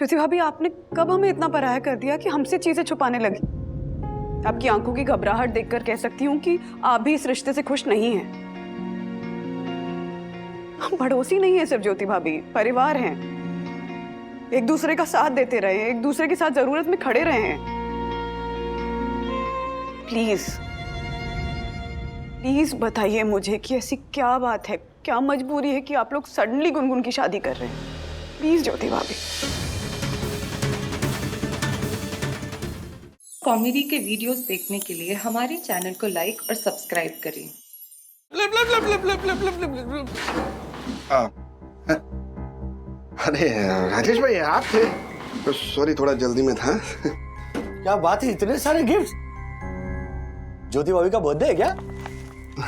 ज्योति भाभी, आपने कब हमें इतना पराया कर दिया कि हमसे चीजें छुपाने लगी? आपकी आंखों की घबराहट देखकर कह सकती हूँ कि आप भी इस रिश्ते से खुश नहीं हैं। हम पड़ोसी नहीं है सिर्फ ज्योति भाभी, परिवार हैं। एक दूसरे का साथ देते रहे हैं, एक दूसरे के साथ जरूरत में खड़े रहे हैं। प्लीज प्लीज बताइए मुझे कि ऐसी क्या बात है, क्या मजबूरी है कि आप लोग सडनली गुनगुन की शादी कर रहे हैं? प्लीज ज्योति भाभी। कॉमेडी के वीडियोस देखने के लिए हमारे चैनल को लाइक और सब्सक्राइब करें। अरे राजेश भाई, आप थे? सॉरी, थोड़ा जल्दी में था। क्या बात है, इतने सारे गिफ्ट? ज्योति भाभी का बर्थडे है क्या?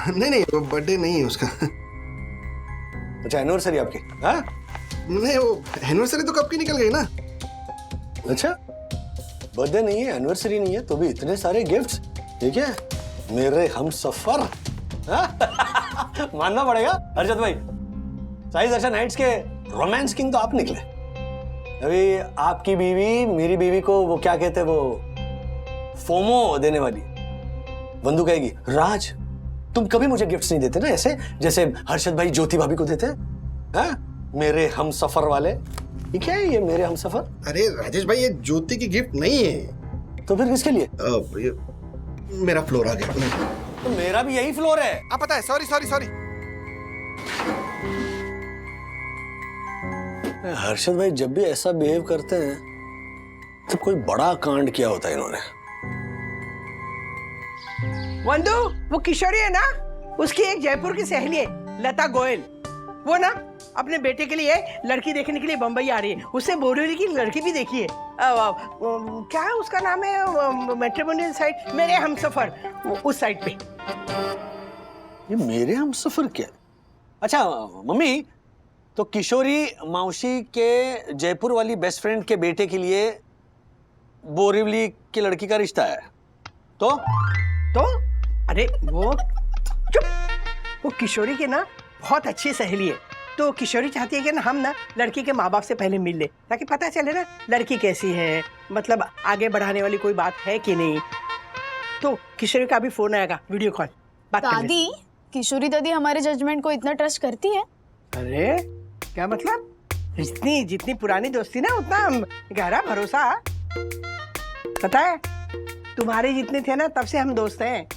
नहीं, वो बर्थडे नहीं है उसका। अच्छा, एनिवर्सरी आपकी? हाँ? नहीं, वो एनिवर्सरी तो कब की निकल गई ना। अच्छा, बर्थडे नहीं है, एनिवर्सरी नहीं है, तो भी इतने सारे गिफ्ट्स। ठीक है, मेरे हमसफर। हाँ? मानना पड़ेगा हर्षद भाई, साई दर्शन नाइट्स के रोमांस किंग तो आप निकले। अभी आपकी बीवी मेरी बीवी को वो क्या कहते हैं, वो फोमो देने वाली बंधु कहेगी, राज तुम कभी मुझे गिफ्ट्स नहीं देते ना, ऐसे जैसे हर्षद भाई ज्योति भाभी को देते हैं। हाँ? मेरे हमसफर वाले। ये क्या है, ये मेरे हमसफर? अरे राजेश भाई, ये ज्योति की गिफ्ट नहीं है। तो फिर किसके लिए? ये मेरा फ्लोर आ गया। तो मेरा भी यही फ्लोर है। आप पता है, सॉरी। हर्षद भाई जब भी ऐसा बिहेव करते हैं तो कोई बड़ा कांड किया होता है इन्होंने। वंदु, वो किशोरी है ना, उसकी एक जयपुर की सहेली है लता गोयल। वो ना अपने बेटे के लिए लड़की देखने के लिए बंबई आ रही है। उससे बोरीवली की लड़की भी देखी है। क्या है उसका नाम है, मैट्रिमोनियल साइट मेरे हमसफर, उस साइट पे। ये मेरे हमसफर क्या? अच्छा मम्मी, तो किशोरी मौसी के जयपुर वाली बेस्ट फ्रेंड के बेटे के लिए बोरीवली की लड़की का रिश्ता है। तो अरे वो चुप, वो किशोरी की ना बहुत अच्छी सहेली है। तो किशोरी चाहती है कि ना हम ना लड़की के माँ बाप से पहले मिल ले, ताकि पता चले ना लड़की कैसी है, मतलब आगे बढ़ाने वाली कोई बात है कि नहीं। तो किशोरी का भी फोन आएगा, वीडियो कॉल बात करने। दादी, किशोरी दादी हमारे जजमेंट को इतना ट्रस्ट करती है? अरे क्या मतलब? जितनी पुरानी दोस्ती ना, उतना गहरा भरोसा। पता है, तुम्हारे जितने थे ना तब से हम दोस्त हैं।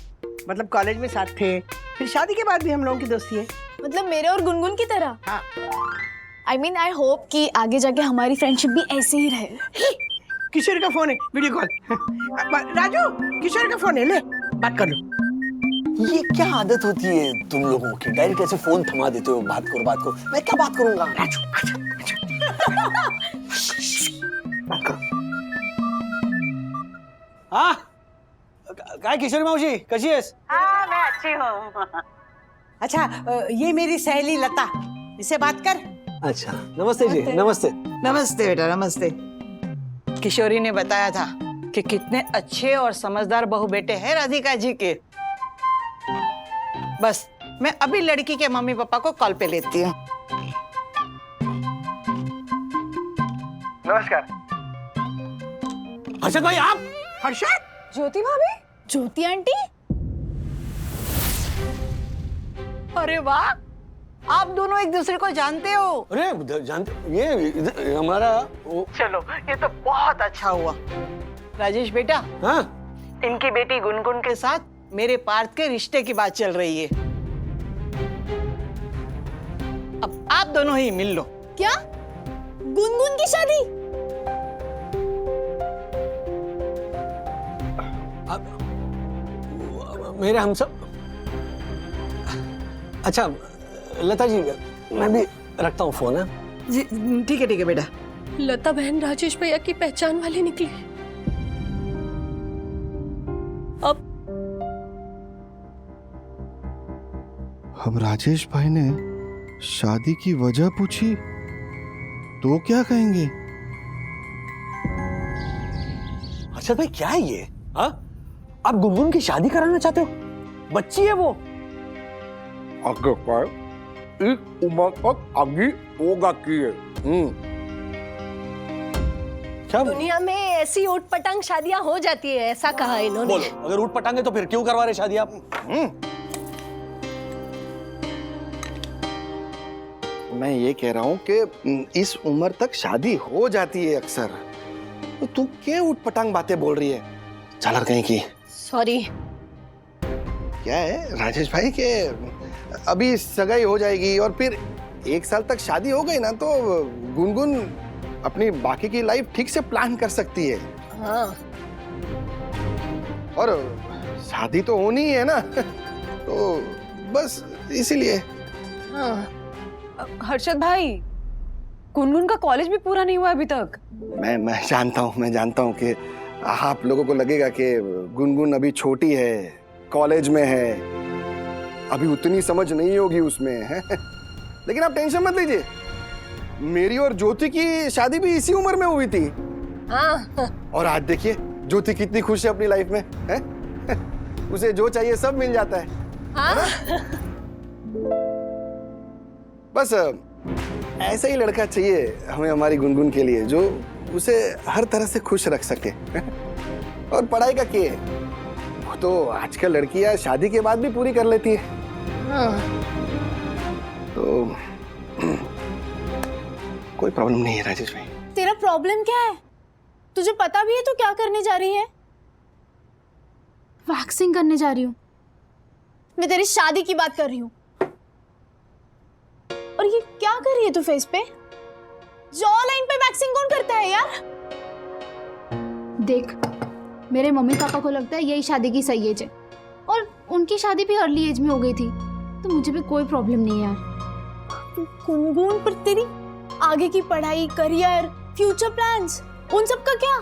मतलब कॉलेज में साथ थे, फिर शादी के बाद भी हम लोगों की दोस्ती है। मतलब मेरे और गुनगुन की तरह? हाँ। I mean, I hope कि आगे जाके हमारी फ्रेंडशिप भी ऐसे ही रहे। किशोर का फोन है, वीडियो कॉल। राजू, किशोर का फोन है, ले बात कर लो। ये क्या आदत होती है तुम लोगों की? डायरेक्ट ऐसे फोन थमा देते हो, बात करो। मैं क्या बात करूंगा? राजू आजा। बात करो। हाँ, काय किशोरी मौसी, कशी आहेस? हाँ, मैं अच्छी हूँ। अच्छा, ये मेरी सहेली लता, इससे बात कर। अच्छा, नमस्ते जी। नमस्ते नमस्ते बेटा, नमस्ते। किशोरी ने बताया था कि कितने अच्छे और समझदार बहू बेटे हैं राधिका जी के। बस मैं अभी लड़की के मम्मी पापा को कॉल पे लेती हूँ। नमस्कार। हर्षद भाई, आप? हर्षद? ज्योति भाभी? ज्योति आंटी? अरे वाह, आप दोनों एक दूसरे को जानते हो? अरे जानते, ये हमारा चलो, ये तो बहुत अच्छा हुआ। राजेश बेटा, हाँ, इनकी बेटी गुनगुन के साथ मेरे पार्थ के रिश्ते की बात चल रही है। अब आप दोनों ही मिल लो। क्या? गुनगुन की शादी? मेरे हम सब। अच्छा लता जी, मैं भी रखता हूँ फोन। है जी, ठीक है बेटा। लता बहन राजेश भैया की पहचान वाली निकली। अब राजेश भाई ने शादी की वजह पूछी तो क्या कहेंगे? हर्षद भाई, क्या है ये? हाँ, आप गुनगुन की शादी कराना चाहते हो? बच्ची है वो। आगे पर इस उम्र तक आगे होगा की है। क्या दुनिया में ऐसी ऊट-पटांग शादियां हो जाती है, ऐसा कहा इन्होंने। बोलो, अगर उठ पटांगे तो फिर क्यों करवा रहे शादी आप? मैं ये कह रहा हूँ कि इस उम्र तक शादी हो जाती है अक्सर, तो तू क्यों उठपटांग बातें बोल रही है? चल कहीं की। सॉरी। क्या है राजेश भाई के अभी सगाई हो जाएगी और फिर 1 साल तक शादी हो गई ना तो गुनगुन अपनी बाकी की लाइफ ठीक से प्लान कर सकती है। हाँ। और शादी तो होनी ही है ना तो बस इसीलिए। हाँ। हर्षद भाई, गुनगुन का कॉलेज भी पूरा नहीं हुआ अभी तक। मैं जानता हूँ कि आप लोगों को लगेगा कि गुनगुन अभी छोटी है, कॉलेज में है, अभी उतनी समझ नहीं होगी उसमें है? लेकिन आप टेंशन मत लीजिए, मेरी और ज्योति की शादी भी इसी उम्र में हुई थी। हाँ। और आज देखिए ज्योति कितनी खुश है अपनी लाइफ में है? उसे जो चाहिए सब मिल जाता है। हाँ। बस ऐसा ही लड़का चाहिए हमें हमारी गुनगुन के लिए, जो उसे हर तरह से खुश रख सके। और पढ़ाई का क्या है, वो तो आजकल लड़कियां शादी के बाद भी पूरी कर लेती है। हाँ। तो कोई प्रॉब्लम नहीं है राजेश भाई। तेरा प्रॉब्लम क्या है? तुझे पता भी है तो क्या करने जा रही है? वैक्सिंग करने जा रही हूँ। मैं तेरी शादी की बात कर रही हूँ। और ये क्या कर रही है तू फेस पे? जॉ लाइन पे वैक्सिंग कौन करता है यार? देख, मेरे मम्मी पापा को लगता है यही शादी की सही एज है और उनकी शादी भी अर्ली एज में हो गई थी, तो मुझे भी कोई प्रॉब्लम नहीं है यार। गुनगुन, पर तेरी आगे की पढ़ाई, करियर, फ्यूचर प्लान्स, उन सब का क्या?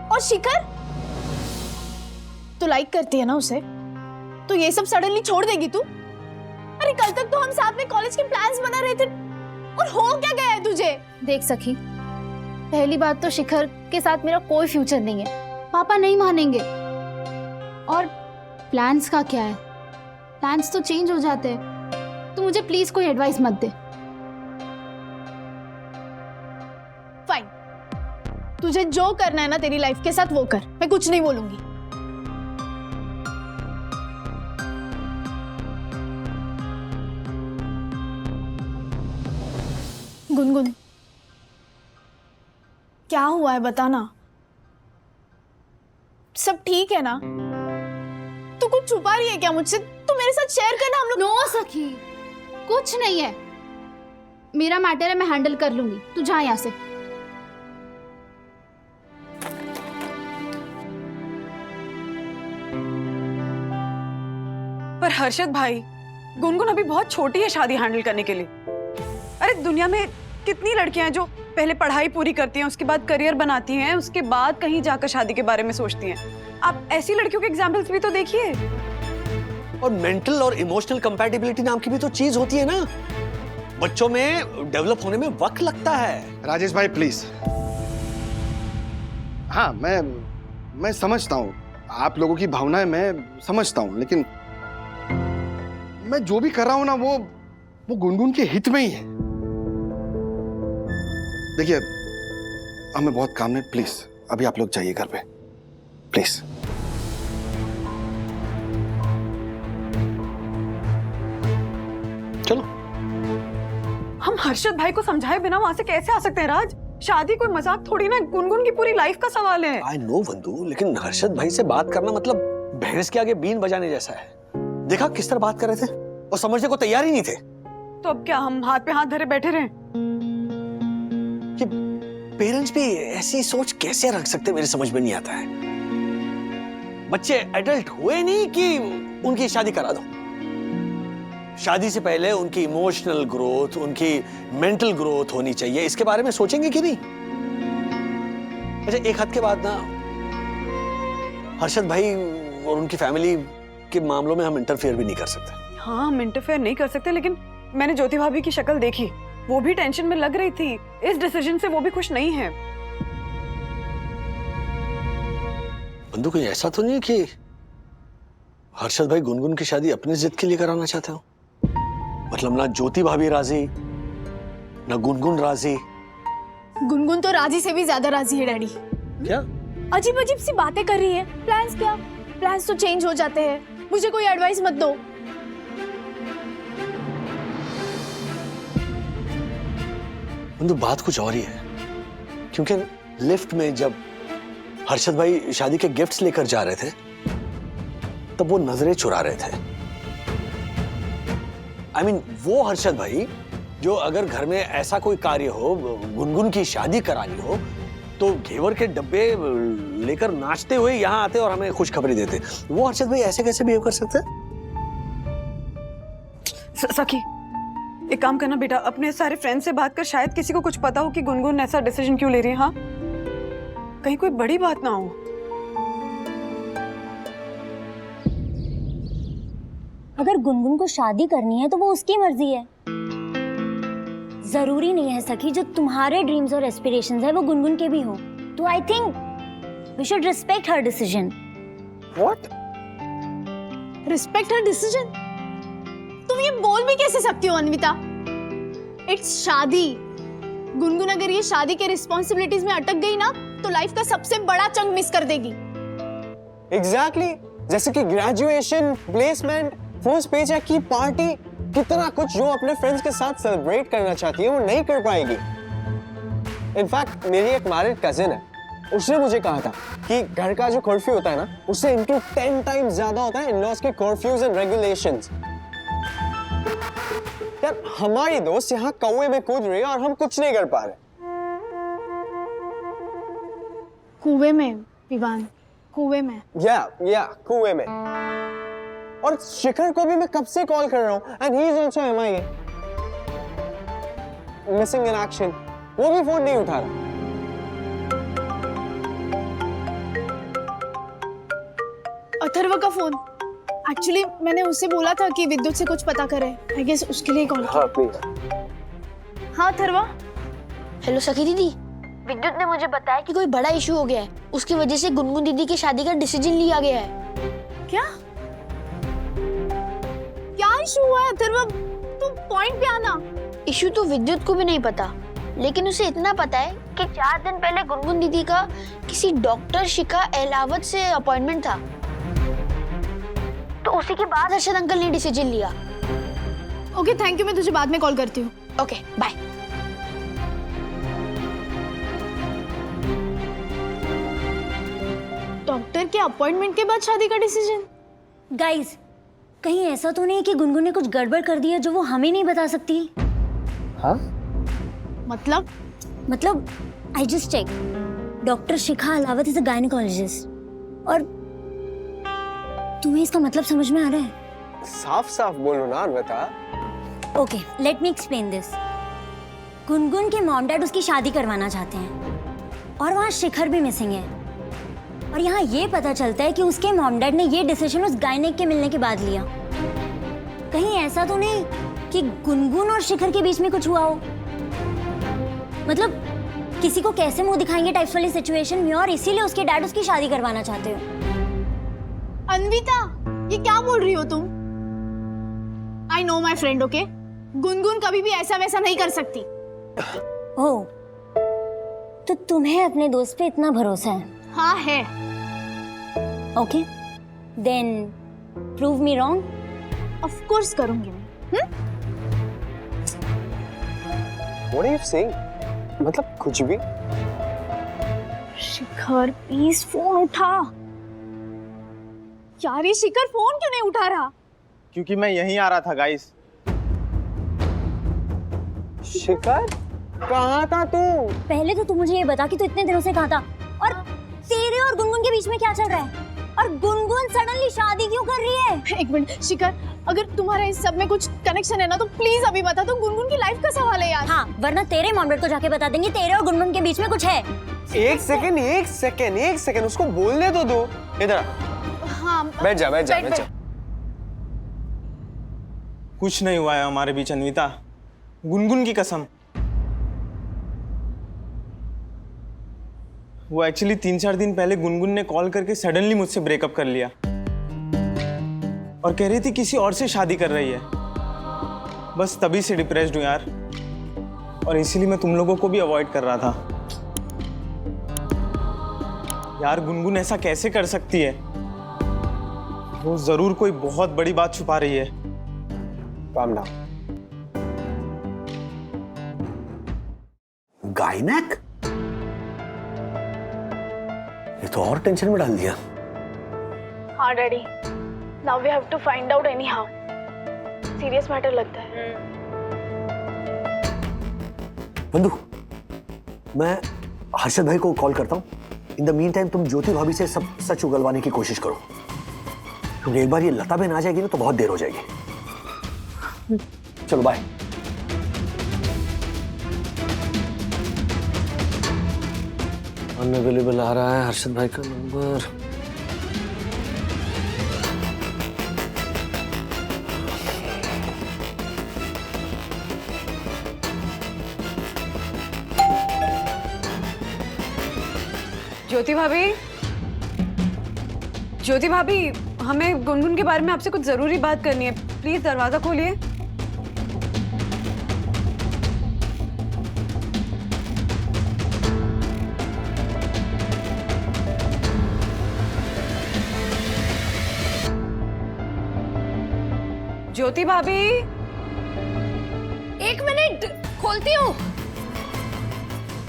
और शिखर, तू लाइक करती है ना उसे, तो ये सब सडनली छोड़ देगी तू? अरे कल तक तो हम साथ में कॉलेज के प्लान्स बना रहे थे, और हो क्या गया है तुझे? देख सखी, पहली बात तो शिखर के साथ मेरा कोई फ्यूचर नहीं है, पापा नहीं मानेंगे। और प्लान्स का क्या है, प्लान्स तो चेंज हो जाते हैं, तो मुझे प्लीज कोई एडवाइस मत दे। फाइन, तुझे जो करना है ना तेरी लाइफ के साथ वो कर, मैं कुछ नहीं बोलूंगी। गुनगुन, क्या हुआ है बताना? सब ठीक है ना? तू कुछ छुपा रही है क्या मुझसे? तू मेरे साथ शेयर करना, हम लोग। नो सखी, कुछ नहीं है, मेरा मैटर है, मैं हैंडल कर लूंगी, तू जा यहाँ से। पर हर्षद भाई, गुनगुन अभी बहुत छोटी है शादी हैंडल करने के लिए। अरे दुनिया में कितनी लड़कियां हैं जो पहले पढ़ाई पूरी करती हैं, उसके बाद करियर बनाती हैं, उसके बाद कहीं जाकर शादी के बारे में सोचती हैं। आप ऐसी लड़कियों के एग्जाम्पल्स भी तो देखिए। और मेंटल और इमोशनल कंपैटिबिलिटी नाम की भी तो चीज होती है ना, बच्चों में डेवलप होने में वक्त लगता है। राजेश भाई प्लीज। हाँ, मैं समझता हूँ आप लोगों की भावनाएं, मैं समझता हूँ, लेकिन मैं जो भी कर रहा हूँ ना वो गुनगुन के हित में ही है। देखिए, हमें बहुत काम है, प्लीज अभी आप लोग जाइए घर पे, प्लीज। चलो। हम हर्षद भाई को समझाए बिना वहां से कैसे आ सकते हैं राज? शादी कोई मजाक थोड़ी ना, गुनगुन की पूरी लाइफ का सवाल है। आई नो वंदू, लेकिन हर्षद भाई से बात करना मतलब भैंस के आगे बीन बजाने जैसा है। देखा किस तरह बात कर रहे थे, और समझने को तैयार ही नहीं थे। तो अब क्या हम हाथ पे हाथ धरे बैठे रहे? कि पेरेंट्स भी ऐसी सोच कैसे रख सकते, मेरे समझ में नहीं आता है। बच्चे एडल्ट हुए नहीं कि उनकी शादी करा दो। शादी से पहले उनकी इमोशनल ग्रोथ, उनकी मेंटल ग्रोथ होनी चाहिए, इसके बारे में सोचेंगे कि नहीं? अच्छा, एक हद के बाद ना हर्षद भाई और उनकी फैमिली के मामलों में हम इंटरफेयर भी नहीं कर सकते। हाँ, हम इंटरफेयर नहीं कर सकते, लेकिन मैंने ज्योति भाभी की शक्ल देखी, वो भी टेंशन में लग रही थी। इस डिसीजन से वो भी खुश नहीं है। बंधु, कोई ऐसा तो नहीं है कि हर्षद भाई गुनगुन की शादी अपनी जिद के लिए कराना चाहते हो? मतलब ना ज्योति भाभी राजी, ना गुनगुन राजी, गुनगुन तो राजी से भी ज्यादा राजी है डैडी। क्या? अजीब अजीब सी बातें कर रही है। प्लान्स क्या? प्लान्स तो चेंज हो जाते हैं। मुझे कोई एडवाइस मत दो। तो बात कुछ और ही है, क्योंकि लिफ्ट में जब हर्षद भाई शादी के गिफ्ट्स लेकर जा रहे थे तब वो नजरें चुरा रहे थे। I mean, वो हर्षद भाई जो अगर घर में ऐसा कोई कार्य हो, गुनगुन की शादी करानी हो, तो घेवर के डब्बे लेकर नाचते हुए यहाँ आते और हमें खुशखबरी देते। वो हर्षद भाई ऐसे कैसे बिहेव कर सकते? सखी, एक काम करना बेटा, अपने सारे फ्रेंड से बात कर, शायद किसी को कुछ पता हो कि गुनगुन ऐसा डिसीजन क्यों ले रही है। हाँ, कहीं कोई बड़ी बात ना हो। अगर गुनगुन को शादी करनी है तो वो उसकी मर्जी है। जरूरी नहीं है सखी जो तुम्हारे ड्रीम्स और एस्पिरेशंस है वो गुनगुन के भी हो। तो I think we should respect her decision. What? Respect her decision? तुम ये बोल भी कैसे सकती हो अन्विता? इट्स शादी। गुनगुन अगर ये शादी के रिस्पॉन्सिबिलिटीज में अटक गई ना तो लाइफ का सबसे बड़ा चंक मिस कर देगी। एग्जैक्टली, जैसे कि ग्रेजुएशन, प्लेसमेंट, फर्स्ट पेचेक की पार्टी, कितना कुछ जो अपने फ्रेंड्स के साथ सेलिब्रेट करना चाहती है वो नहीं कर पाएगी। इनफैक्ट मेरी एक मैरिड कजिन है, उसने मुझे कहा था कि घर का जो कर्फ्यू होता है ना उससे इनटू 10 टाइम्स ज्यादा होता है इन-लॉज के कर्फ्यूज एंड रेगुलेशंस। यार हमारी दोस्त यहाँ कौवे में कूद रही है और हम कुछ नहीं कर पा रहे। कुएं में विवान, कुएं में। या कुएं में। और शिखर को भी मैं कब से कॉल कर रहा हूँ and he is also MIA, missing in action. वो भी फोन नहीं उठा रहा। अथर्व का फोन। एक्चुअली मैंने उससे बोला था कि विद्युत से कुछ पता करे। आई गेस उसके लिए कॉल हाँ प्लीज। हाँ अथर्वा। हेलो सखी दीदी, विद्युत ने मुझे बताया कि कोई बड़ा इशू हो गया है। उसकी वजह से गुनगुन दीदी की शादी का डिसीजन लिया गया है। क्या इशू हुआ है अथर्वा? तू पॉइंट पे आना। इशू तो विद्युत को भी नहीं पता, लेकिन उसे इतना पता है कि 4 दिन पहले गुनगुन दीदी का किसी डॉक्टर शिखा एलावत से अपॉइंटमेंट था। तो उसी के बाद हर्षद अंकल ने डिसीजन लिया। ओके थैंक यू, मैं तुझे बाद में कॉल करती हूँ। Okay bye. डॉक्टर के अपॉइंटमेंट के बाद शादी का डिसीजन? गाइस, कहीं ऐसा तो नहीं कि गुनगुन ने कुछ गड़बड़ कर दिया जो वो हमें नहीं बता सकती? हाँ? मतलब I just check. Doctor Shikha Alawat is a gynaecologist. और तुम्हें इसका मतलब समझ में आ रहा है? साफ साफ बोलो ना Anvita. Okay let me explain this. Gungun के मॉम डैड उसकी शादी करवाना चाहते हैं और वहाँ शिखर भी मिसिंग है। और यहाँ ये पता चलता है कि उसके मॉम डैड ने ये डिसीजन उस गायनेक के मिलने के बाद लिया। कहीं ऐसा तो नहीं कि गुनगुन और शिखर के बीच में कुछ हुआ हो? मतलब किसी को कैसे मुंह दिखाएंगे टाइप्स वाली सिचुएशन में, और इसीलिए उसके डैड उसकी शादी करवाना चाहते हो। अन्विता, ये क्या बोल रही हो तुम? I know my friend, okay? Gungun कभी भी ऐसा वैसा नहीं कर सकती। ओह, तो तुम्हें अपने दोस्त पे इतना भरोसा है? हाँ है। Okay, then prove me wrong. Of course करूंगी मैं। What are you saying? मतलब कुछ भी? शिखर प्लीज फोन उठा। यार ये शिखर फोन क्यों नहीं उठा रहा? क्योंकि मैं यहीं आ रहा था गाइस। शिखर कहाँ था तू? पहले तो तू मुझे ये बता कि तू इतने दिनों से कहाँ था, और तेरे और गुनगुन के बीच में क्या चल रहा है, और गुनगुन सडनली शादी क्यों कर रही है? एक मिनट शिखर, अगर तुम्हारा इस सब में कुछ कनेक्शन है ना तो प्लीज अभी बता दो। गुनगुन की लाइफ का सवाल है यार। हाँ, वरना तेरे मॉम डैड को जाके बता देंगे तेरे और गुनगुन के बीच में कुछ है। एक सेकंड उसको बोलने तो दो। इधर आ। हाँ बैठ जा। कुछ नहीं हुआ है हमारे बीच अन्विता, गुनगुन की कसम। वो एक्चुअली 3-4 दिन पहले गुनगुन ने कॉल करके सडनली मुझसे ब्रेकअप कर लिया और कह रही थी किसी और से शादी कर रही है। बस तभी से डिप्रेस्ड हूँ यार, और इसीलिए मैं तुम लोगों को भी अवॉइड कर रहा था। यार गुनगुन ऐसा कैसे कर सकती है? वो जरूर कोई बहुत बड़ी बात छुपा रही है। Calm down. गायनेक? ये तो और टेंशन में डाल दिया। हाँ daddy, now we have to find out anyhow. Serious matter लगता है। बंधु, मैं हर्षद भाई को कॉल करता हूँ। इन द मीन टाइम तुम ज्योति भाभी से सब सच उगलवाने की कोशिश करो, क्योंकि एक बार ये लता बहन आ जाएगी ना तो बहुत देर हो जाएगी। चलो बाय। अनअवेलेबल आ रहा है हर्षद भाई का नंबर। ज्योति भाभी, ज्योति भाभी, हमें गुनगुन के बारे में आपसे कुछ जरूरी बात करनी है। प्लीज दरवाजा खोलिए। ज्योति भाभी, एक मिनट, खोलती हूँ।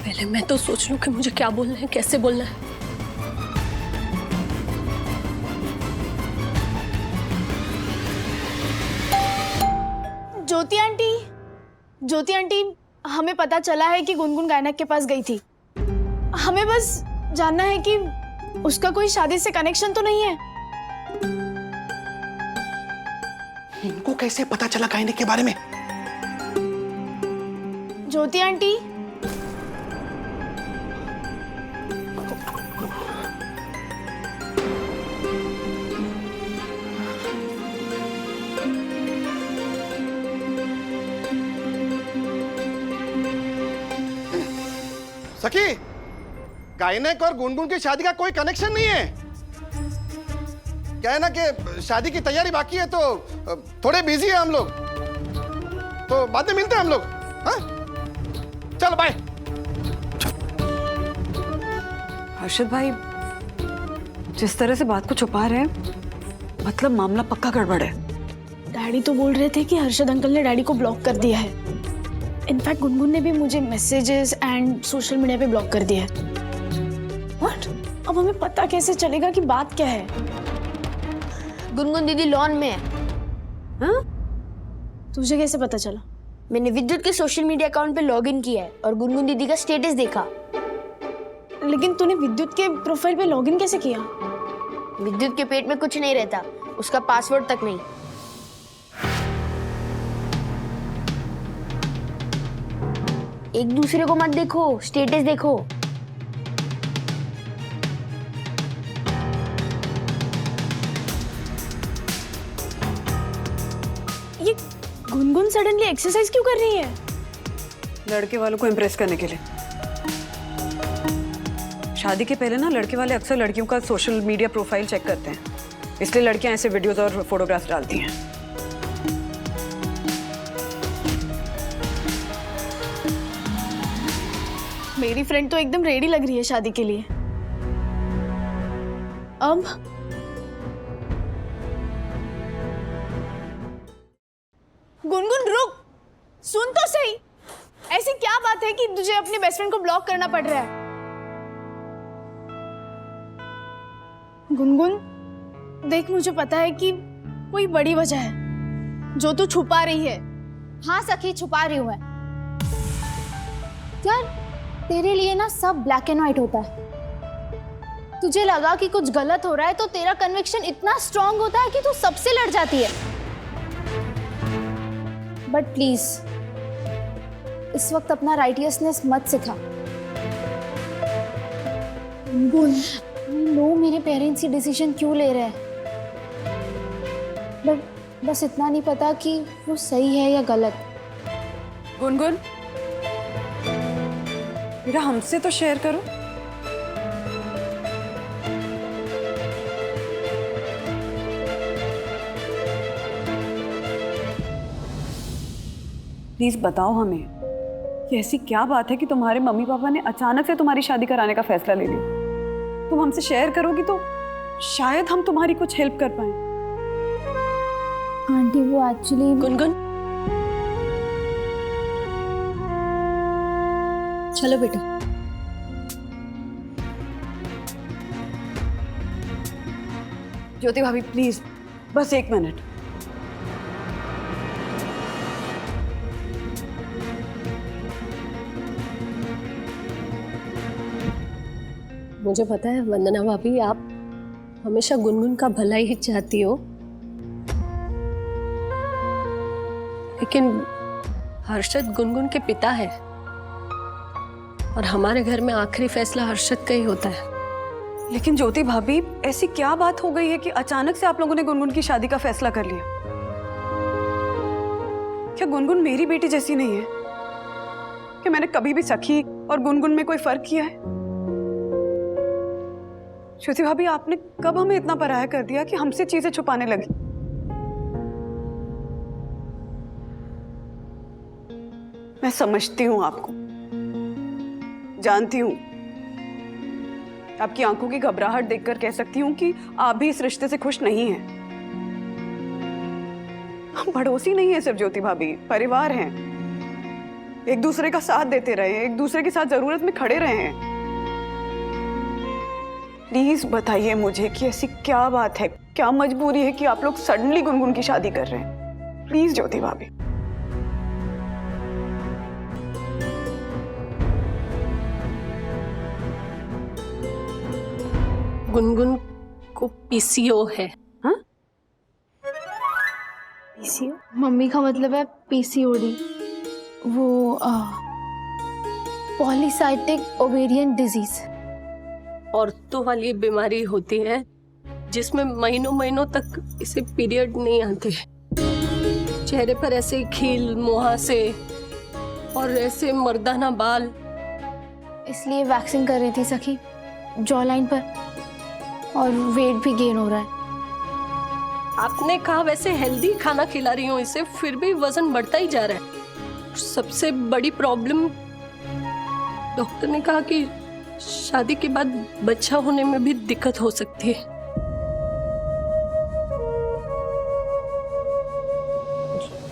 पहले मैं तो सोच लूं कि मुझे क्या बोलना है, कैसे बोलना है। ज्योति आंटी, हमें पता चला है कि गुनगुन गायनक के पास गई थी। हमें बस जानना है कि उसका कोई शादी से कनेक्शन तो नहीं है। इनको कैसे पता चला गायनेक के बारे में? ज्योति आंटी, सखी, गायनेक और गुनगुन की शादी का कोई कनेक्शन नहीं है। क्या है ना कि शादी की तैयारी बाकी है, तो थोड़े बिजी है हम लोग, तो बाद में मिलते हैं हम लोग। हाँ, चल बाय। हर्षद भाई जिस तरह से बात को छुपा रहे हैं, मतलब मामला पक्का गड़बड़ है। डैडी तो बोल रहे थे कि हर्षद अंकल ने डैडी को ब्लॉक कर दिया है। इनफैक्ट गुनगुन ने भी मुझे मैसेजेस एंड सोशल मीडिया पे ब्लॉक कर दिया है। व्हाट? अब हमें पता कैसे चलेगा कि बात क्या है? गुनगुन दीदी लॉन में है। हाँ? तुझे कैसे पता चला? मैंने विद्युत के सोशल मीडिया अकाउंट पे लॉगिन किया है और गुनगुन दीदी का स्टेटस देखा। लेकिन तूने विद्युत के प्रोफाइल पे लॉगिन कैसे किया? विद्युत के पेट में कुछ नहीं रहता, उसका पासवर्ड तक नहीं। एक दूसरे को मत देखो, स्टेटस देखो। ये गुनगुन सडनली एक्सरसाइज क्यों कर रही है? लड़के वालों को इम्प्रेस करने के लिए। शादी के पहले ना लड़के वाले अक्सर लड़कियों का सोशल मीडिया प्रोफाइल चेक करते हैं, इसलिए लड़कियां ऐसे वीडियोस और फोटोग्राफ्स डालती हैं। मेरी फ्रेंड तो एकदम रेडी लग रही है शादी के लिए। अब गुनगुन रुक, सुन तो सही। ऐसी क्या बात है कि तुझे अपने बेस्ट फ्रेंड को ब्लॉक करना पड़ रहा है? गुनगुन देख, मुझे पता है कि कोई बड़ी वजह है जो तू छुपा रही है। हाँ सखी, छुपा रही हूँ मैं। यार तेरे लिए ना सब ब्लैक एंड व्हाइट होता है। तुझे लगा कि कुछ गलत हो रहा है तो तेरा कन्विक्शन इतना स्ट्रांग होता है कि तू सबसे लड़ जाती है। बट प्लीज इस वक्त अपना राइटियसनेस मत सिखा। नो, मेरे पेरेंट्स ही डिसीजन क्यों ले रहे हैं, बट बस इतना नहीं पता कि वो सही है या गलत। गुनगुन बेटा, हमसे तो शेयर करो। प्लीज बताओ हमें कि ऐसी क्या बात है कि तुम्हारे मम्मी पापा ने अचानक से तुम्हारी शादी कराने का फैसला ले लिया। तुम हमसे शेयर करोगी तो शायद हम तुम्हारी कुछ हेल्प कर पाए। आंटी वो एक्चुअली गुनगुन, चलो बेटा। ज्योति भाभी प्लीज, बस 1 मिनट। मुझे पता है वंदना भाभी, आप हमेशा गुनगुन का भला ही चाहती हो, लेकिन हर्षद गुनगुन के पिता है और हमारे घर में आखिरी फैसला हर्षद का ही होता है। लेकिन ज्योति भाभी, ऐसी क्या बात हो गई है कि अचानक से आप लोगों ने गुनगुन की शादी का फैसला कर लिया? क्या गुनगुन मेरी बेटी जैसी नहीं है? कि मैंने कभी भी सखी और गुनगुन में कोई फर्क किया है? ज्योति भाभी, आपने कब हमें इतना पराया कर दिया कि हमसे चीजें छुपाने लगी? मैं समझती हूं आपको, जानती हूं, आपकी आंखों की घबराहट देखकर कह सकती हूं कि आप भी इस रिश्ते से खुश नहीं हैं। हम पड़ोसी नहीं है सिर्फ ज्योति भाभी, परिवार हैं। एक दूसरे का साथ देते रहे हैं, एक दूसरे के साथ जरूरत में खड़े रहे हैं। प्लीज बताइए मुझे कि ऐसी क्या बात है, क्या मजबूरी है कि आप लोग सडनली गुनगुन की शादी कर रहे हैं? प्लीज ज्योति भाभी। गुनगुन को पीसीओ है। हाँ? पीसीओ? मम्मी का मतलब है पीसीओडी, वो पॉलीसाइस्टिक ओवेरियन डिजीज। औरतों वाली बीमारी होती है जिसमें महीनों महीनों तक इसे पीरियड नहीं आते। चेहरे पर ऐसे खील, मुहासे और ऐसे मर्दाना बाल। इसलिए वैक्सिंग कर रही थी सखी, जॉ लाइन पर, और वेट भी गेन हो रहा है। आपने कहा वैसे हेल्दी खाना खिला रही हूँ इसे, फिर भी वजन बढ़ता ही जा रहा है। सबसे बड़ी प्रॉब्लम, डॉक्टर ने कहा कि शादी के बाद बच्चा होने में भी दिक्कत हो सकती है।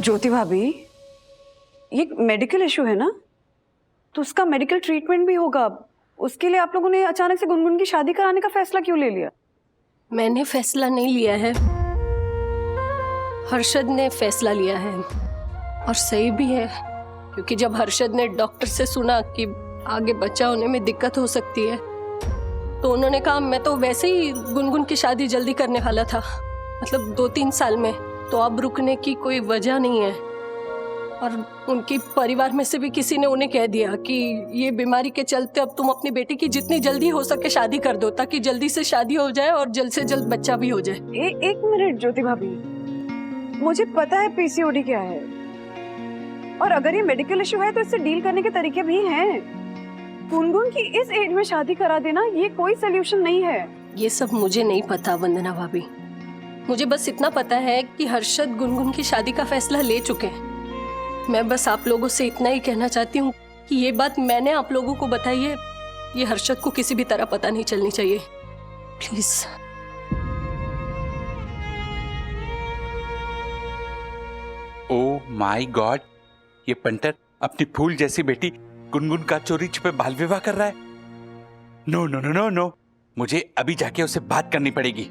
ज्योति भाभी, ये मेडिकल इशू है ना, तो उसका मेडिकल ट्रीटमेंट भी होगा। उसके लिए आप लोगों ने अचानक से गुनगुन की शादी कराने का फैसला क्यों ले लिया? मैंने फैसला नहीं लिया है, हर्षद ने फैसला लिया है। और सही भी है, क्योंकि जब हर्षद ने डॉक्टर से सुना कि आगे बच्चा होने में दिक्कत हो सकती है, तो उन्होंने कहा मैं तो वैसे ही गुनगुन की शादी जल्दी करने वाला था, मतलब 2-3 साल में, तो अब रुकने की कोई वजह नहीं है। और उनके परिवार में से भी किसी ने उन्हें कह दिया कि ये बीमारी के चलते अब तुम अपनी बेटी की जितनी जल्दी हो सके शादी कर दो, ताकि जल्दी से शादी हो जाए और जल्द से जल्द बच्चा भी हो जाए। एक मिनट ज्योति भाभी, मुझे पता है पीसीओडी क्या है, और अगर ये मेडिकल इशू है तो इससे डील करने के तरीके भी हैं। गुनगुन की इस एज में शादी करा देना ये कोई सोल्यूशन नहीं है। ये सब मुझे नहीं पता वंदना भाभी, मुझे बस इतना पता है कि हर्षद गुनगुन की शादी का फैसला ले चुके हैं। मैं बस आप लोगों से इतना ही कहना चाहती हूँ कि ये बात मैंने आप लोगों को बताई है, ये हर्षद को किसी भी तरह पता नहीं चलनी चाहिए, प्लीज। ओह माय गॉड, ये पंटर अपनी फूल जैसी बेटी गुनगुन का चोरी छुपे बाल विवाह कर रहा है। No no no no no, मुझे अभी जाके उससे बात करनी पड़ेगी।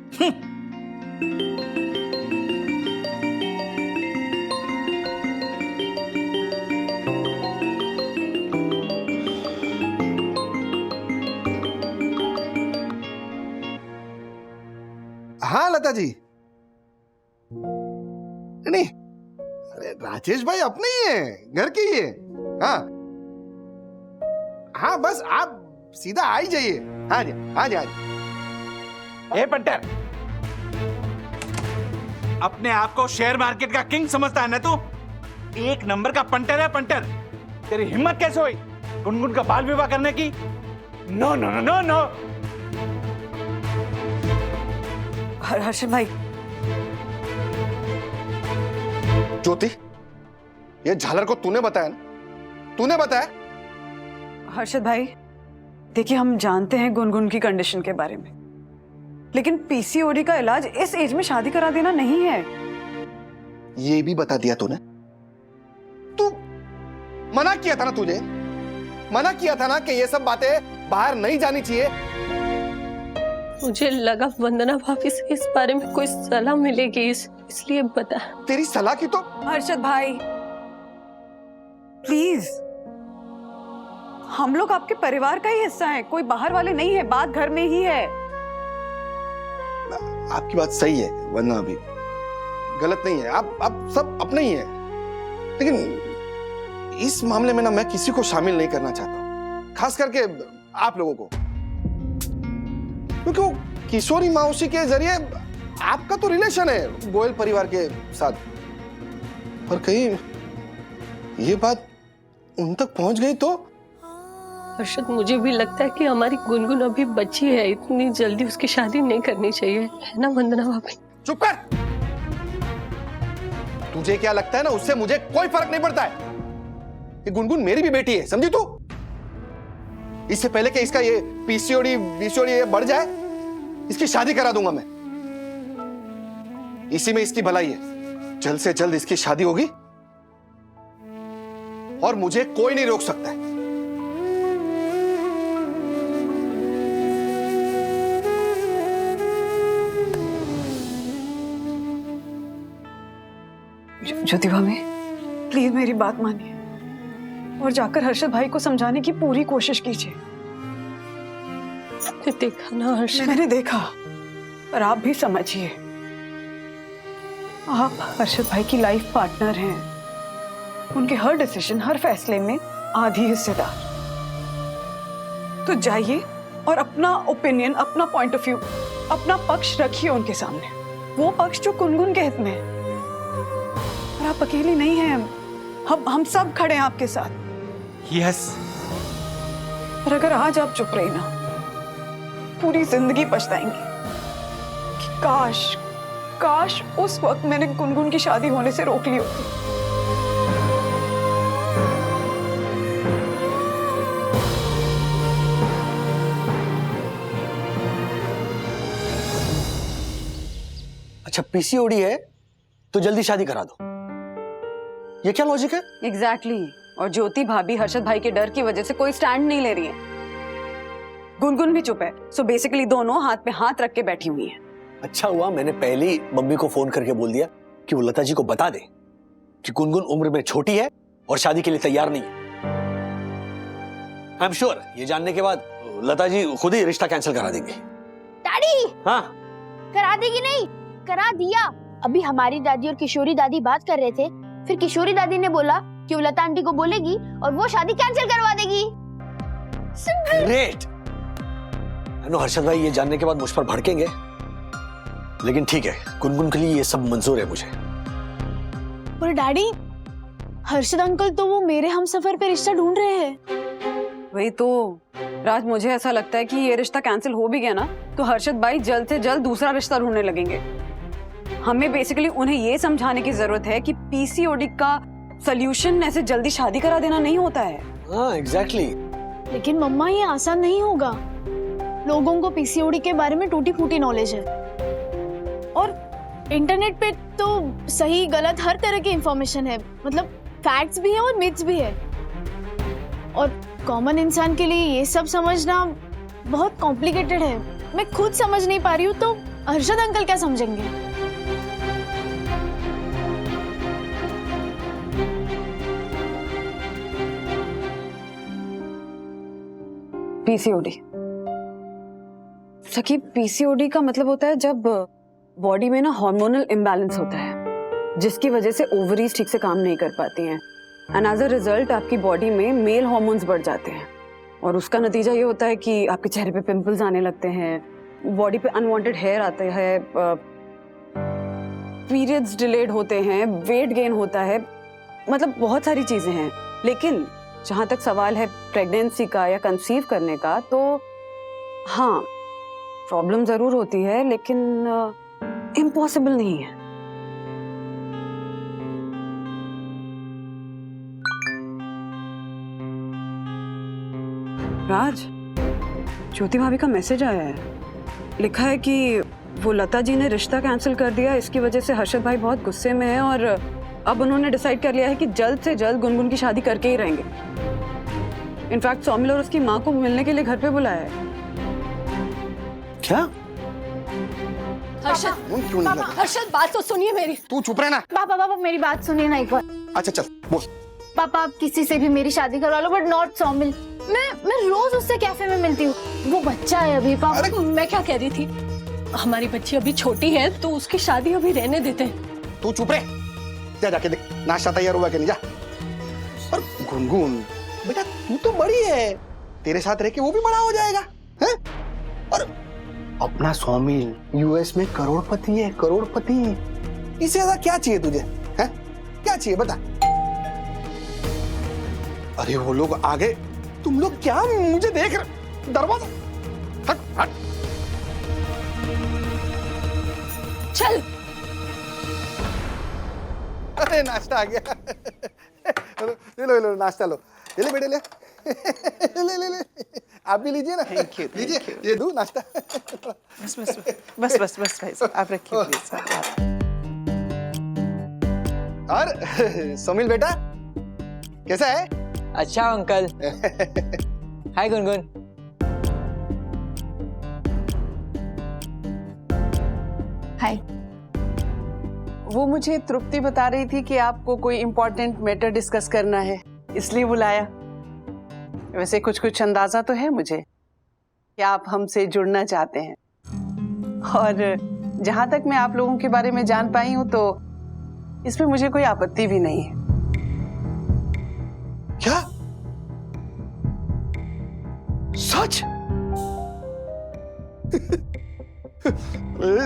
हाँ लता जी। नहीं, अरे राजेश भाई अपने ही हैं, घर के ही हैं। हाँ हाँ, बस आप सीधा आ ही जाइए। हाँ जी हाँ जी हाँ जी। ए पंटर, अपने आप को शेयर मार्केट का किंग समझता है ना तू? 1 नंबर का पंटर है पंटर। तेरी हिम्मत कैसे हुई गुनगुन का बाल विवाह करने की? No no no no no. Harshad भाई। ज्योति, ये झालर को तूने बताया ना? तूने बताया? हर्षद भाई, देखिए, हम जानते हैं गुनगुन की कंडीशन के बारे में, लेकिन पीसीओडी का इलाज इस एज में शादी करा देना नहीं है। ये भी बता दिया तूने? तू मना किया था ना, तुझे मना किया था ना कि ये सब बातें बाहर नहीं जानी चाहिए। मुझे लगा वंदना भाभी से इस बारे में कोई सलाह मिलेगी, इसलिए बता। तेरी सलाह की तो। हर्षद भाई प्लीज, हम लोग आपके परिवार का ही हिस्सा हैं, कोई बाहर वाले नहीं है, बात घर में ही है। आपकी बात सही है वरना अभी गलत नहीं है, आप सब अपने ही हैं, लेकिन इस मामले में ना मैं किसी को शामिल नहीं करना चाहता, खास करके आप लोगों को, क्योंकि वो किशोरी माउसी के जरिए आपका तो रिलेशन है गोयल परिवार के साथ, और कहीं ये बात उन तक पहुंच गई तो। हर्षद, मुझे भी लगता है कि हमारी गुनगुन अभी बच्ची है, इतनी जल्दी उसकी शादी नहीं करनी चाहिए, है ना वंदना भाभी? चुप कर। तुझे क्या लगता है ना, उससे मुझे कोई फर्क नहीं पड़ता है। ये गुनगुन मेरी भी बेटी है, समझी तू? इससे पहले कि इसका ये पीसीओडी बीसीओडी ये बढ़ जाए, इसकी शादी करा दूंगा मैं। इसी में इसकी भलाई है, जल्द से जल्द इसकी शादी होगी और मुझे कोई नहीं रोक सकता है। ज्योति भाभी प्लीज मेरी बात मानिए और जाकर हर्षद भाई को समझाने की पूरी कोशिश कीजिए। देखा ना हर्षद, मैंने देखा, पर आप भी समझिए, आप हर्षद भाई की लाइफ पार्टनर हैं, उनके हर डिसीजन हर फैसले में आधी हिस्सेदार। तो जाइए और अपना ओपिनियन, अपना पॉइंट ऑफ व्यू, अपना पक्ष रखिए उनके सामने, वो पक्ष जो गुनगुन के हित में है। और आप अकेली नहीं हैं, हम सब खड़े हैं आपके साथ। यस। और अगर आज आप चुप रही ना, पूरी जिंदगी पछताएंगी कि काश उस वक्त मैंने गुनगुन की शादी होने से रोक ली होती। अच्छा, पीसीओडी है तो जल्दी शादी करा दो, ये क्या लॉजिक है? एग्जैक्टली। और ज्योति भाभी हर्षद भाई के डर की वजह से कोई स्टैंड नहीं ले रही है, गुनगुन भी चुप है। सो बेसिकली दोनों हाथ पे हाथ रख के बैठी हुई हैं। अच्छा हुआ मैंने पहले ही मम्मी को फोन करके बोल दिया कि वो लता जी को बता दे कि गुनगुन उम्र में छोटी है और शादी के लिए तैयार नहीं है। आई एम श्योर ये जानने के बाद लता जी खुद ही रिश्ता कैंसिल करा देंगे। डैडी, हाँ, करा देगी नहीं, करा दिया। अभी हमारी दादी और किशोरी दादी बात कर रहे थे, फिर किशोरी दादी ने बोला कि वो लता आंटी को बोलेगी और वो शादी कैंसिल करवा देगी। ग्रेट। हर्षद भाई ये जानने के बाद मुझ पर भड़केंगे, लेकिन ठीक है, गुनगुन के लिए ये सब मंजूर है मुझे। और डैडी, हर्षद अंकल तो वो मेरे हमसफर पे रिश्ता ढूंढ रहे हैं। वही तो राज, मुझे ऐसा लगता है कि ये रिश्ता कैंसिल हो भी गया ना तो हर्षद भाई जल्द से जल्द दूसरा रिश्ता ढूंढने लगेंगे। हमें बेसिकली उन्हें ये समझाने की जरूरत है कि पीसीओडी का सॉल्यूशन ऐसे जल्दी शादी करा देना नहीं होता है। हाँ, एग्जैक्टली। लेकिन मम्मा, ये आसान नहीं होगा। लोगों को पीसीओडी के बारे में टूटी फूटी नॉलेज है और इंटरनेट पे तो सही गलत हर तरह की इंफॉर्मेशन है, मतलब फैक्ट्स भी है और मिथ्स भी है। और कॉमन इंसान के लिए ये सब समझना बहुत कॉम्प्लिकेटेड है। मैं खुद समझ नहीं पा रही हूँ तो हर्षद अंकल क्या समझेंगे? पीसीओडी सखी, पीसीओडी का मतलब होता है जब बॉडी में ना हार्मोनल इम्बैलेंस होता है, जिसकी वजह से ओवरीज ठीक से काम नहीं कर पाती हैं एंड एज अ रिजल्ट आपकी बॉडी में मेल हार्मोन्स बढ़ जाते हैं और उसका नतीजा ये होता है कि आपके चेहरे पे पिंपल्स आने लगते हैं, बॉडी पे अनवांटेड हेयर आते हैं, पीरियड्स डिलेड होते हैं, वेट गेन होता है, मतलब बहुत सारी चीजें हैं। लेकिन जहां तक सवाल है प्रेगनेंसी का या कंसीव करने का, तो हाँ प्रॉब्लम जरूर होती है लेकिन इम्पॉसिबल नहीं है। राज, ज्योति भाभी का मैसेज आया है। लिखा है कि वो लता जी ने रिश्ता कैंसिल कर दिया, इसकी वजह से हर्षद भाई बहुत गुस्से में हैं और अब उन्होंने डिसाइड कर लिया है कि जल्द से जल्द गुनगुन की शादी करके ही रहेंगे। इनफैक्ट सौमिल और उसकी माँ को मिलने के लिए घर पे बुलाया है। क्या? हर्षद, क्यों नहीं लगा? हर्षद बात तो सुनिए मेरी। तू चुप रहना। पापा मेरी बात सुनिए ना एक बार। अच्छा चल बोल। पापा आप किसी से भी मेरी शादी करवा लो, बट नॉट सौमिल। मैं रोज उससे कैफे में मिलती हूँ, वो बच्चा है अभी। पापा मैं क्या कह रही थी, हमारी बच्ची अभी छोटी है तो उसकी शादी अभी रहने देते हैं। तू चुप रह। जा जाके देख नाश्ता तैयार हुआ कि नहीं, जा। और गुनगुन बेटा तू तो बड़ी है, तेरे साथ रह के वो भी बड़ा हो जाएगा हैं? और अपना सौमिल यूएस में करोड़पति है, करोड़पति। इससे ज्यादा क्या चाहिए तुझे हैं? क्या चाहिए बता। अरे वो लोग आ गए, तुम लोग क्या मुझे देख रहे? दरवाजा हट हट। चल। अरे नाश्ता आ गया। ले लो नाश्ता लो। ले बेटे ले। ले आप भी लीजिए ना। Thank you. लीजिए, ये दूं नाश्ता। बस भाई साहब आप रखिए प्लीज। और सोमिल बेटा कैसा है? अच्छा अंकल। हाय गुनगुन। हाय। वो मुझे तृप्ति बता रही थी कि आपको कोई इम्पोर्टेंट मैटर डिस्कस करना है, इसलिए बुलाया। वैसे कुछ अंदाजा तो है मुझे कि आप हमसे जुड़ना चाहते हैं, और जहां तक मैं आप लोगों के बारे में जान पाई हूं तो इसमें मुझे कोई आपत्ति भी नहीं है। क्या सच?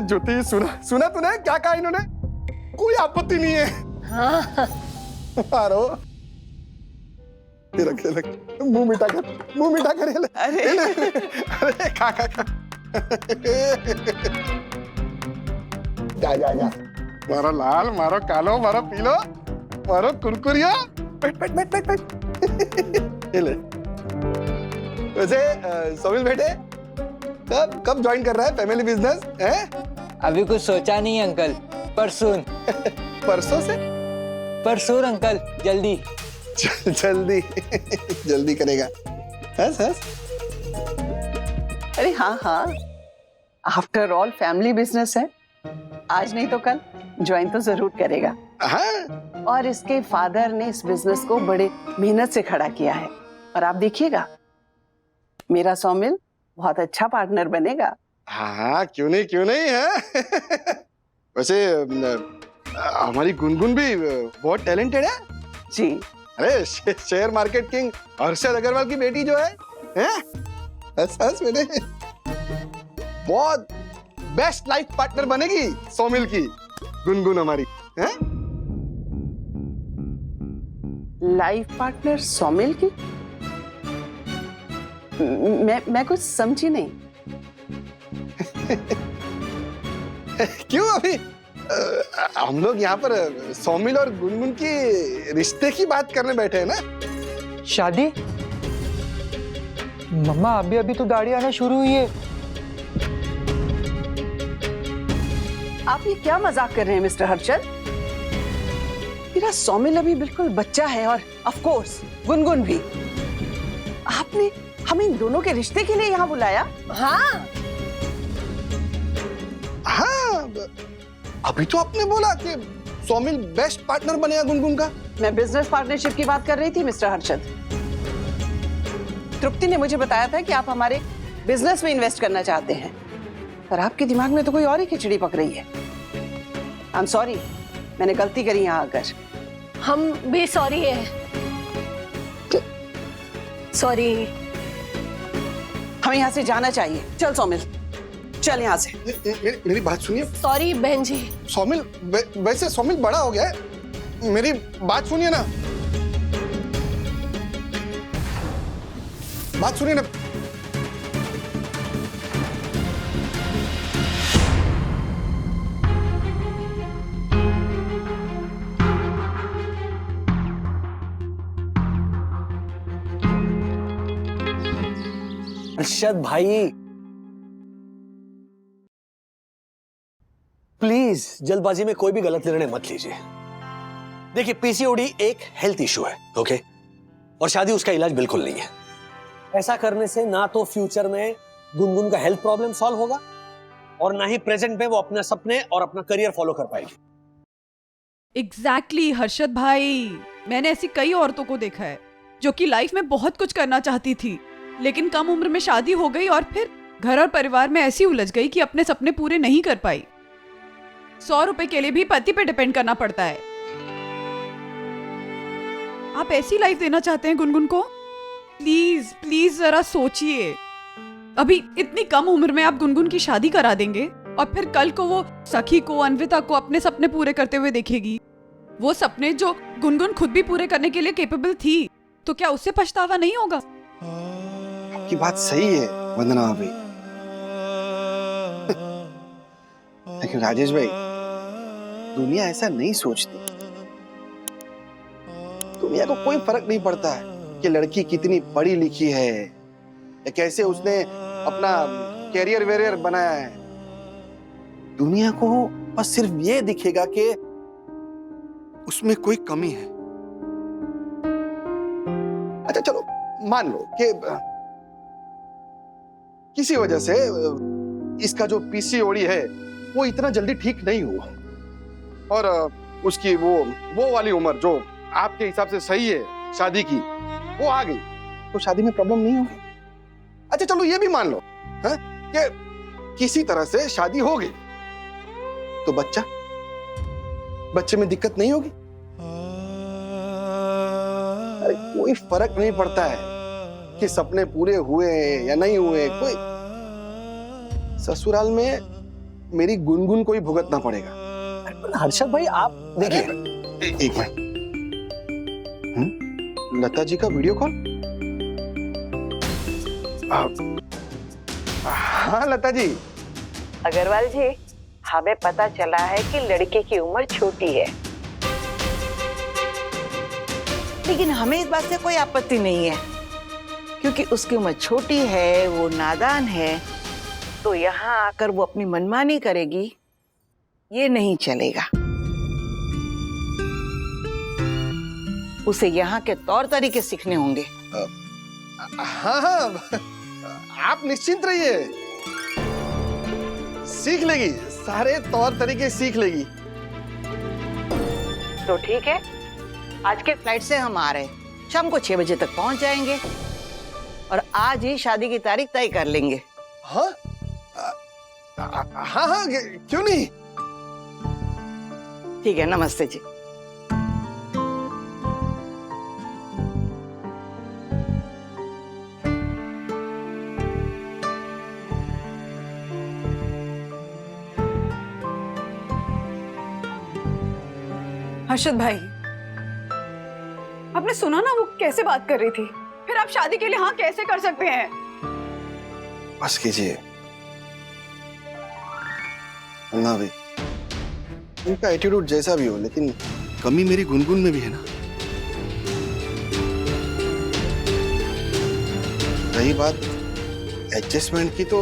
ज्योति सुना तूने क्या कहा इन्होंने? कोई आपत्ति नहीं है। हाँ। मारो मुंह मीठा कर ये ले। अरे खा जा मारो लाल, मारो कालो, मारो पीलो, मारो कुरकुरिया। बैठ ये ले। वैसे सोमिल बेटे कब ज्वाइन कर रहा है फैमिली बिजनेस है? अभी कुछ सोचा नहीं अंकल, परसों। परसों से? परसों अंकल, जल्दी। जल्दी करेगा। हंस। अरे हाँ, आफ्टर ऑल फैमिली बिजनेस है, आज नहीं तो कल ज्वाइन तो जरूर करेगा। हाँ। और इसके फादर ने इस बिजनेस को बड़े मेहनत से खड़ा किया है, और आप देखिएगा मेरा सौमिल बहुत अच्छा पार्टनर बनेगा। हाँ क्यों नहीं है। वैसे हमारी गुनगुन भी बहुत टैलेंटेड है जी। अरे share market king Harshad Agarwal की बेटी जो है हंस बेटे, बहुत बेस्ट लाइफ पार्टनर बनेगी सौमिल की गुनगुन हमारी है? लाइफ पार्टनर सौमिल की? मैं कुछ समझी नहीं। क्यों? अभी हम लोग यहाँ पर सौमिल और गुनगुन की रिश्ते की बात करने बैठे हैं ना। शादी? मम्मा अभी तो दाढ़ी आना शुरू हुई है। आप ये क्या मजाक कर रहे हैं मिस्टर हर्षद? मेरा सौमिल अभी बिल्कुल बच्चा है, और ऑफ कोर्स गुनगुन भी। आपने हमें इन दोनों के रिश्ते के लिए यहाँ बुलाया? हाँ। अभी तो आपने बोला कि सौमिल बेस्ट पार्टनर बनेगा गुनगुन का। मैं बिजनेस पार्टनरशिप की बात कर रही थी मिस्टर हर्षद। तृप्ति ने मुझे बताया था कि आप हमारे बिजनेस में इन्वेस्ट करना चाहते हैं, पर आपके दिमाग में तो कोई और ही खिचड़ी पक रही है। आई एम सॉरी, मैंने गलती करी यहाँ आकर। हम भी सॉरी है। सॉरी। हमें यहाँ से जाना चाहिए। चल सौमिल, चल यहाँ से। मेरी बात सुनिए। सॉरी बहन जी। सौमिल वैसे सौमिल बड़ा हो गया है, मेरी बात सुनिए ना। बात सुनिए ना। हर्षद भाई, प्लीज जल्दबाजी में कोई भी गलत निर्णय मत लीजिए। देखिए, पीसीओडी एक हेल्थ इशू है, ओके, और शादी उसका इलाज बिल्कुल नहीं है। ऐसा करने से ना तो फ्यूचर में गुनगुन का हेल्थ प्रॉब्लम सॉल्व होगा और ना ही प्रेजेंट में वो अपने सपने और अपना करियर फॉलो कर पाएगी। एग्जैक्टली हर्षद भाई, मैंने ऐसी कई औरतों को देखा है जो कि लाइफ में बहुत कुछ करना चाहती थी, लेकिन कम उम्र में शादी हो गई और फिर घर और परिवार में ऐसी उलझ गई कि अपने सपने पूरे नहीं कर पाई। 100 रुपए के लिए भी पति पे डिपेंड करना पड़ता है। आप ऐसी लाइफ देना चाहते हैं गुनगुन को? प्लीज प्लीज जरा सोचिए। अभी इतनी कम उम्र में आप गुनगुन की शादी करा देंगे और फिर कल को वो सखी को, अन्विता को अपने सपने पूरे करते हुए देखेगी। वो सपने जो गुनगुन खुद भी पूरे करने के लिए कैपेबल थी, तो क्या उससे पछतावा नहीं होगा? आपकी बात सही है वंदना अभी, लेकिन राजेश भाई, दुनिया ऐसा नहीं सोचती। दुनिया को कोई फर्क नहीं पड़ता है कि लड़की कितनी पढ़ी लिखी है या कैसे उसने अपना कैरियर वेरियर बनाया है। दुनिया को बस सिर्फ ये दिखेगा कि उसमें कोई कमी है। अच्छा चलो मान लो कि किसी वजह से इसका जो पीसीओडी है वो इतना जल्दी ठीक नहीं हुआ और उसकी वो वाली उम्र जो आपके हिसाब से सही है शादी की, वो आ गई, तो शादी में प्रॉब्लम नहीं होगी। अच्छा चलो ये भी मान लो है कि किसी तरह से शादी हो गई, तो बच्चे में दिक्कत नहीं होगी। अरे कोई फर्क नहीं पड़ता है कि सपने पूरे हुए या नहीं हुए, कोई ससुराल में मेरी गुनगुन को ही भुगतना पड़ेगा। हर्षद भाई आप देखिए, एक मिनट, लता जी का वीडियो कॉल। हाँ लता जी। अग्रवाल जी, हमें पता चला है कि लड़के की उम्र छोटी है, लेकिन हमें इस बात से कोई आपत्ति नहीं है, क्योंकि उसकी उम्र छोटी है, वो नादान है, तो यहाँ आकर वो अपनी मनमानी करेगी, ये नहीं चलेगा। उसे यहाँ के तौर तरीके सीखने होंगे। हाँ हाँ, आप निश्चिंत रहिए, सीख लेगी, सारे तौर तरीके सीख लेगी। तो ठीक है, आज के फ्लाइट से हम आ रहे हैं, शाम को 6 बजे तक पहुंच जाएंगे और आज ही शादी की तारीख तय कर लेंगे। हाँ हाँ हाँ, क्यों नहीं। ठीक है, नमस्ते जी। हर्षद भाई, आपने सुना ना वो कैसे बात कर रही थी? फिर आप शादी के लिए हाँ कैसे कर सकते हैं? बस कीजिए ना भाई, उनका एटीट्यूड जैसा भी हो, लेकिन कमी मेरी गुनगुन में भी है ना। रही बात एडजस्टमेंट की, तो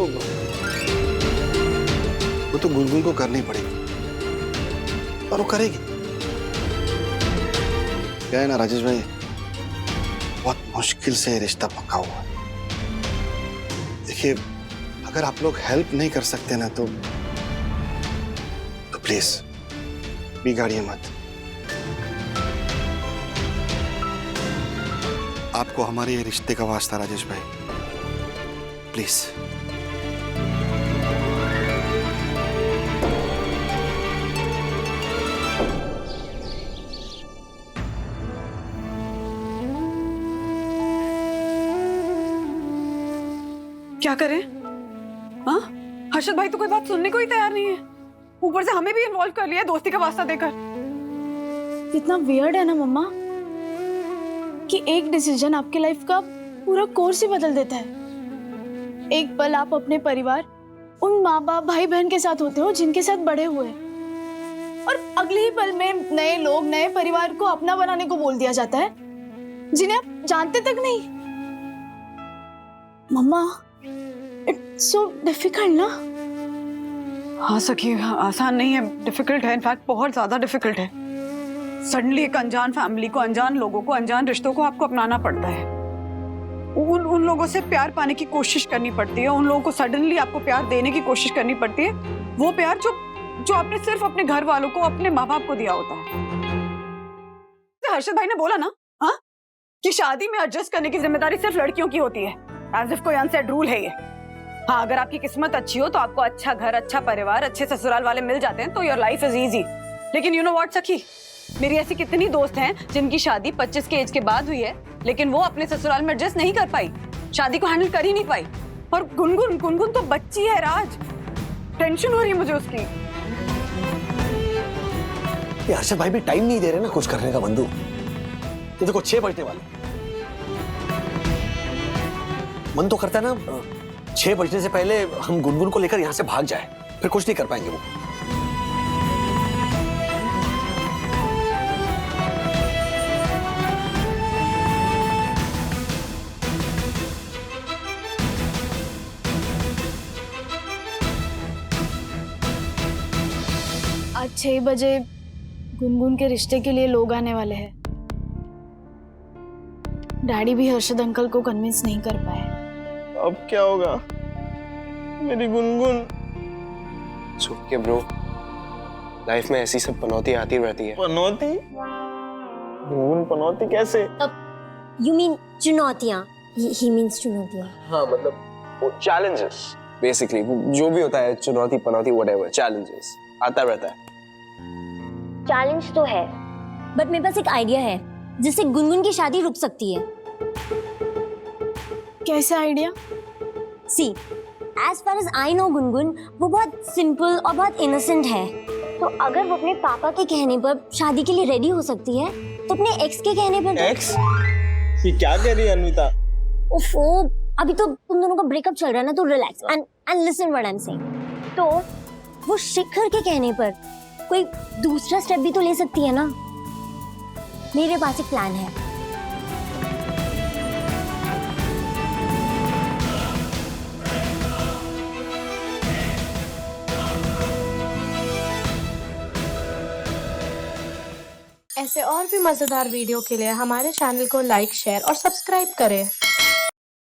वो तो गुनगुन को करनी पड़ेगी और वो करेगी। क्या है ना राजेश भाई, बहुत मुश्किल से रिश्ता पक्का हुआ। देखिए, अगर आप लोग हेल्प नहीं कर सकते ना, तो प्लीज बिगाड़िए मत। आपको हमारे ये रिश्ते का वास्ता राजेश भाई, प्लीज। क्या करें? हाँ, हर्षद भाई तो कोई बात सुनने को ही तैयार नहीं है, ऊपर से हमें भी इन्वॉल्व कर लिया दोस्ती का वास्ता देकर। कितना वियर्ड है ना मम्मा, कि एक डिसीजन आपके लाइफ का पूरा कोर्स ही बदल देता है। एक पल आप अपने परिवार, उन माँ बाप भाई बहन के साथ होते हो जिनके साथ बड़े हुए, और अगले ही पल में नए लोग, नए परिवार को अपना बनाने को बोल दिया जाता है जिन्हें आप जानते तक नहीं। मम्मा, इट्स सो डिफिकल्ट ना। हाँ सखी, आसान नहीं है, डिफिकल्ट है, इनफैक्ट बहुत ज्यादा डिफिकल्ट है। सडनली एक अनजान फैमिली को, अनजान लोगों को, अनजान रिश्तों को आपको अपनाना पड़ता है। उन लोगों से प्यार पाने की कोशिश करनी पड़ती है, उन लोगों को सडनली आपको प्यार देने की कोशिश करनी पड़ती है, वो प्यार जो आपने सिर्फ अपने घर वालों को, अपने माँ बाप को दिया होता है। हर्षद भाई ने बोला ना, हाँ, कि शादी में एडजस्ट करने की जिम्मेदारी सिर्फ लड़कियों की होती है, एज इफ कोई अनसेड रूल है ये। हाँ, अगर आपकी किस्मत अच्छी हो तो आपको अच्छा घर, अच्छा परिवार, अच्छे ससुराल वाले मिल जाते हैं तो योर लाइफ इज इजी। लेकिन यू नो व्हाट सखी, मेरी ऐसी कितनी दोस्त हैं जिनकी शादी 25 के एज के बाद हुई है, लेकिन वो अपने ससुराल में एडजस्ट नहीं कर पाई, शादी को हैंडल कर ही नहीं पाई। और गुनगुन तो बच्ची है राज, टेंशन हो रही है मुझे उसकी। ये हर्षद भाई भी टाइम नहीं दे रहे ना कुछ करने का बंधु। ये देखो 6 बजने वाले, मन तो करता है ना 6 बजने से पहले हम गुनगुन को लेकर यहाँ से भाग जाए, फिर कुछ नहीं कर पाएंगे वो। आज 6 बजे गुनगुन के रिश्ते के लिए लोग आने वाले हैं। डैडी भी हर्षद अंकल को कन्विंस नहीं कर पाए। अब क्या होगा मेरी गुनगुन? ओके ब्रो, लाइफ में ऐसी सब पनौती आती रहती है। पनौती? गुनगुन पनौती कैसे? यू मीन चुनौतियाँ? ही मीन्स चुनौतियाँ। हाँ मतलब वो चैलेंजेस बेसिकली, जो भी होता है चुनौती पनौती व्हाटएवर, चैलेंजेस आता रहता है। चैलेंज तो है, बट मेरे पास एक आइडिया है जिससे गुनगुन की शादी रुक सकती है। कैसा idea? See, as far as I know Gungun वो बहुत सिंपल और बहुत इनोसेंट है, तो अगर वो अपने पापा के कहने पर शादी के लिए रेडी हो सकती है तो अपने एक्स के कहने पर। एक्स? ये क्या कह रही है अन्विता? ओफो, अभी तो तुम दोनों का ब्रेकअप चल रहा है ना, तो relax and listen what I am saying. तो वो शिखर के कहने पर कोई दूसरा स्टेप भी तो ले सकती है ना। मेरे पास एक प्लान है। ऐसे और भी मजेदार वीडियो के लिए हमारे चैनल को लाइक, शेयर और सब्सक्राइब करें।